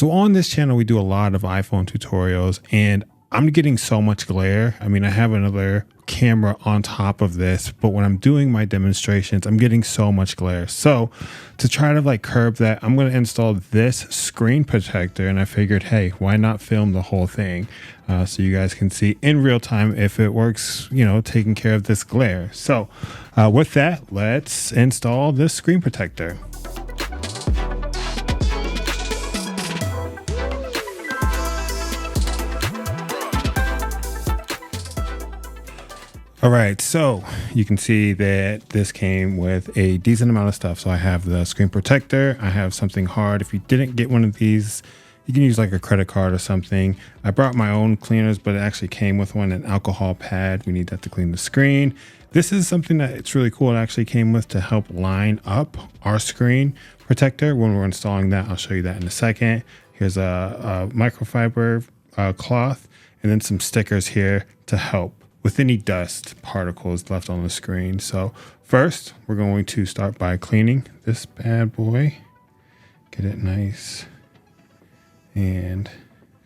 So on this channel, we do a lot of iPhone tutorials, and I'm getting so much glare. I mean, I have another camera on top of this, but when I'm doing my demonstrations, I'm getting so much glare. So to try to like curb that, I'm going to install this screen protector, and I figured, hey, why not film the whole thing so you guys can see in real time if it works, you know, taking care of this glare. So with that, let's install this screen protector. All right, so you can see that this came with a decent amount of stuff. So I have the screen protector. I have something hard. If you didn't get one of these, you can use like a credit card or something. I brought my own cleaners, but it actually came with an alcohol pad. We need that to clean the screen. This is something that it's really cool. It actually came with to help line up our screen protector when we're installing that. I'll show you that in a second. Here's a microfiber cloth, and then some stickers here to help with any dust particles left on the screen. So first, we're going to start by cleaning this bad boy. Get it nice and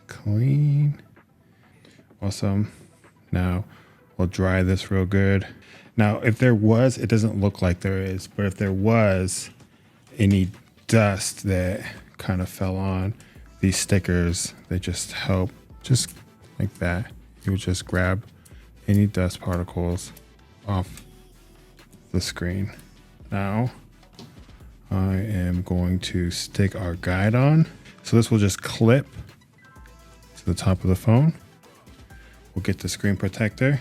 clean. Awesome. Now we'll dry this real good. Now, if there was, it doesn't look like there is, but if there was any dust that kind of fell on these stickers, they just help, just like that. You would just grab any dust particles off the screen. Now I am going to stick our guide on. So this will just clip to the top of the phone. We'll get the screen protector,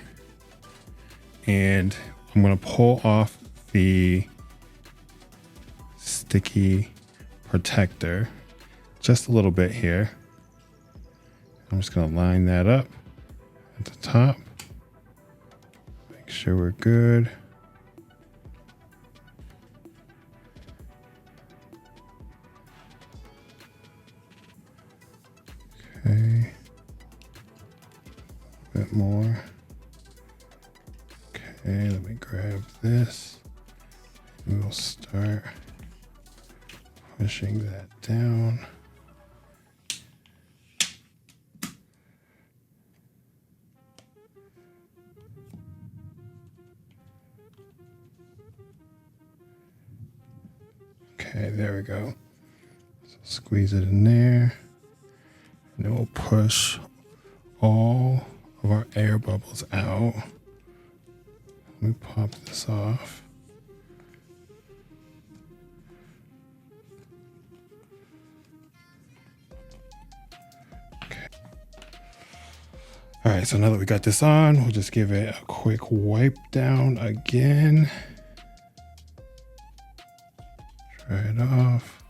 and I'm going to pull off the sticky protector just a little bit here. I'm just going to line that up at the top. Make sure we're good. Okay. A bit more. Okay, let me grab this. And we'll start pushing that down. Okay, there we go. So squeeze it in there, and then we'll push all of our air bubbles out. Let me pop this off. Okay. All right, so now that we got this on, we'll just give it a quick wipe down again. Dry it off.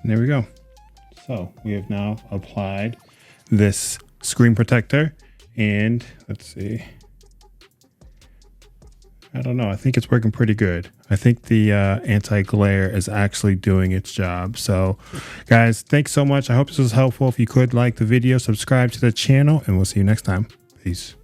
And there we go. So we have now applied this screen protector, and let's see. I don't know. I think it's working pretty good. I think the anti-glare is actually doing its job. So guys, thanks so much. I hope this was helpful. If you could like the video, subscribe to the channel, and we'll see you next time. Peace.